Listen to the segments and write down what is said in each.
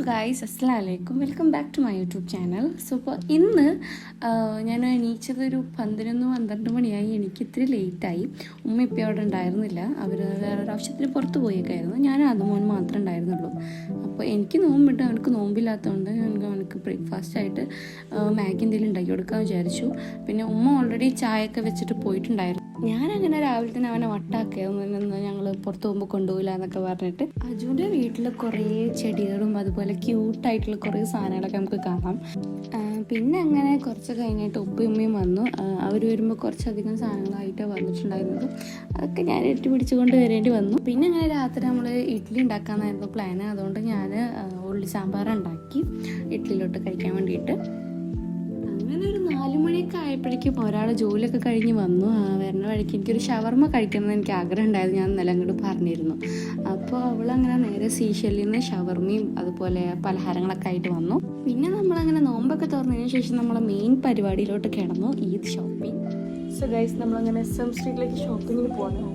Guys, അസ്സലാമലൈക്കും, welcome back to my YouTube channel. So ഇപ്പോൾ ഇന്ന് ഞാൻ എണീച്ചതൊരു 11-12 മണിയായി. എനിക്ക് ഇത്തിരി ലേറ്റായി. ഉമ്മ ഇപ്പോൾ അവിടെ ഉണ്ടായിരുന്നില്ല, അവർ വേറൊരു ആവശ്യത്തിന് പുറത്ത് പോയേക്കായിരുന്നു. ഞാൻ അതുമോൻ മാത്രമേ ഉണ്ടായിരുന്നുള്ളൂ. അപ്പോൾ എനിക്ക് നോമ്പുണ്ട്, അവനക്ക് നോമ്പില്ലാത്തതുകൊണ്ട് അവനക്ക് ബ്രേക്ക്ഫാസ്റ്റായിട്ട് മാഗി എന്തെങ്കിലും ഉണ്ടാക്കി കൊടുക്കാൻ വിചാരിച്ചു. പിന്നെ ഉമ്മ ഓൾറെഡി ചായയൊക്കെ വെച്ചിട്ട് പോയിട്ടുണ്ടായിരുന്നു. ഞാനങ്ങനെ രാവിലെ തന്നെ അവനെ വട്ടാക്കിയൊന്നും ഞങ്ങൾ പുറത്ത് പോകുമ്പോൾ കൊണ്ടുപോകില്ല എന്നൊക്കെ പറഞ്ഞിട്ട്. അജുവിൻ്റെ വീട്ടിൽ കുറേ ചെടികളും അതുപോലെ ക്യൂട്ടായിട്ടുള്ള കുറേ സാധനങ്ങളൊക്കെ നമുക്ക് കാണാം. പിന്നെ അങ്ങനെ കുറച്ച് കഴിഞ്ഞിട്ട് ഉപ്പയും ഉമ്മയും വന്നു. അവർ വരുമ്പോൾ കുറച്ചധികം സാധനങ്ങളായിട്ടാണ് വന്നിട്ടുണ്ടായിരുന്നത്. അതൊക്കെ ഞാൻ ഇട്ട് പിടിച്ചുകൊണ്ട് വരേണ്ടി വന്നു. പിന്നെ അങ്ങനെ രാത്രി നമ്മൾ ഇഡ്ഡലി ഉണ്ടാക്കാമെന്നായിരുന്നു പ്ലാന്. അതുകൊണ്ട് ഞാൻ ഉള്ളി സാമ്പാർ ഉണ്ടാക്കി ഇഡ്ഡലിയിലോട്ട് കഴിക്കാൻ വേണ്ടിയിട്ട്. അങ്ങനെ ഒരു 4 മണിയൊക്കെ ആയപ്പോഴേക്കും ഒരാൾ ജോലിയൊക്കെ കഴിഞ്ഞ് വന്നു. വരുന്ന വഴിക്ക് എനിക്കൊരു ഷവർമ്മ കഴിക്കണമെന്ന് എനിക്ക് ആഗ്രഹം ഉണ്ടായിരുന്നു. ഞാൻ ഇന്നലെ അങ്ങോട്ട് പറഞ്ഞിരുന്നു. അപ്പോൾ അവളങ്ങനെ നേരെ സീഷെല്ലിൽ നിന്ന് ഷവർമ്മയും അതുപോലെ പലഹാരങ്ങളൊക്കെ ആയിട്ട് വന്നു. പിന്നെ നമ്മളങ്ങനെ നോമ്പൊക്കെ തുറന്നതിന് ശേഷം നമ്മളെ മെയിൻ പരിപാടിയിലോട്ട് കിടന്നു, ഈദ് ഷോപ്പിംഗ്. സോ ഗൈസ്, നമ്മളങ്ങനെ SM സ്ട്രീറ്റിലേക്ക് ഷോപ്പിങ്ങിന് പോകണം.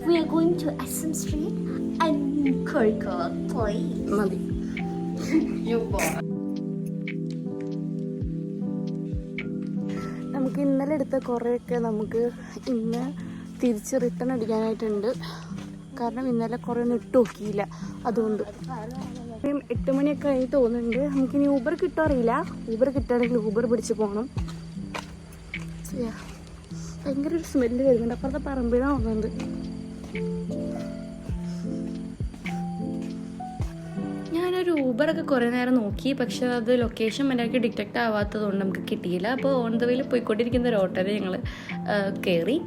We are going to SM Street and Coca-Cola, please. മതി. നമുക്ക് ഇന്നലെ എടുത്ത കുറേയൊക്കെ നമുക്ക് ഇന്ന് തിരിച്ച് റിട്ടേൺ അടിക്കാനായിട്ടുണ്ട്. കാരണം ഇന്നലെ കുറേ ഒന്നും ഇട്ട് നോക്കിയില്ല. അതുകൊണ്ട് 8 മണിയൊക്കെ ആയി തോന്നുന്നുണ്ട്. നമുക്കിനി ഊബർ കിട്ടുമോ അറിയില്ല. ഊബർ കിട്ടുകയാണെങ്കിൽ ഊബർ പിടിച്ച് പോകണം. ഭയങ്കര ഒരു സ്മെല്ല് വരുന്നുണ്ട്. അപ്പുറത്തെ പറമ്പിലാണ് തോന്നുന്നുണ്ട്. ഞാനൊരു ഊബറൊക്കെ കുറേ നേരം നോക്കി, പക്ഷെ അത് ലൊക്കേഷൻ മര്യാദയ്ക്ക് ഡിറ്റക്റ്റ് ആവാത്തത് കൊണ്ട് നമുക്ക് കിട്ടിയില്ല. അപ്പോൾ ഓൺ ദ വേയിൽ പോയിക്കൊണ്ടിരിക്കുന്ന ഒരു ഓട്ടോയിൽ ഞങ്ങൾ കയറി.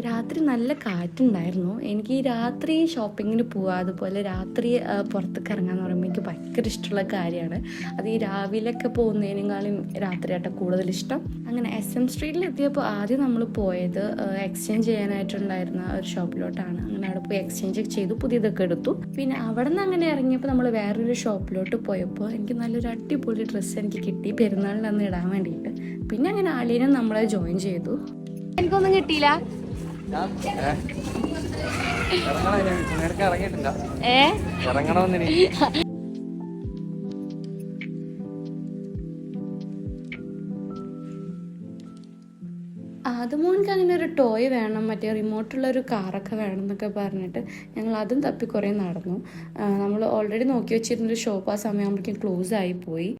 രാത്രി നല്ല കാറ്റുണ്ടായിരുന്നു. എനിക്ക് ഈ രാത്രി ഷോപ്പിങ്ങിന് പോവുക, അതുപോലെ രാത്രി പുറത്തേക്ക് ഇറങ്ങാന്ന് പറയുമ്പോൾ എനിക്ക് ഭയങ്കര ഇഷ്ടമുള്ള കാര്യമാണ്. അത് ഈ രാവിലെയൊക്കെ പോകുന്നതിനേക്കാളും രാത്രിയായിട്ടാണ് കൂടുതൽ ഇഷ്ടം. അങ്ങനെ SM സ്ട്രീറ്റിൽ എത്തിയപ്പോൾ ആദ്യം നമ്മൾ പോയത് എക്സ്ചേഞ്ച് ചെയ്യാനായിട്ടുണ്ടായിരുന്ന ഒരു ഷോപ്പിലോട്ടാണ്. അങ്ങനെ അവിടെ പോയി എക്സ്ചേഞ്ച് ചെയ്തു, പുതിയതൊക്കെ എടുത്തു. പിന്നെ അവിടെ നിന്ന് അങ്ങനെ ഇറങ്ങിയപ്പോൾ നമ്മൾ വേറൊരു ഷോപ്പിലോട്ട് പോയപ്പോൾ എനിക്ക് നല്ലൊരു അടിപൊളി ഡ്രസ്സ് എനിക്ക് കിട്ടി, പെരുന്നാളിൽ അന്ന് ഇടാൻ വേണ്ടിയിട്ട്. പിന്നെ അങ്ങനെ ആലീനും നമ്മളെ ജോയിൻ ചെയ്തു. എനിക്കൊന്നും കിട്ടിയില്ല. അതുമോൾക്ക് അങ്ങനെ ഒരു ടോയ് വേണം, മറ്റേ റിമോട്ടുള്ളൊരു കാറൊക്കെ വേണം എന്നൊക്കെ പറഞ്ഞിട്ട് ഞങ്ങൾ അതും തപ്പി കുറേ നടന്നു. നമ്മൾ ഓൾറെഡി നോക്കി വെച്ചിരുന്നൊരു ഷോപ്പ് ആ സമയമാകുമ്പോഴേക്കും ക്ലോസ് ആയിപ്പോയി.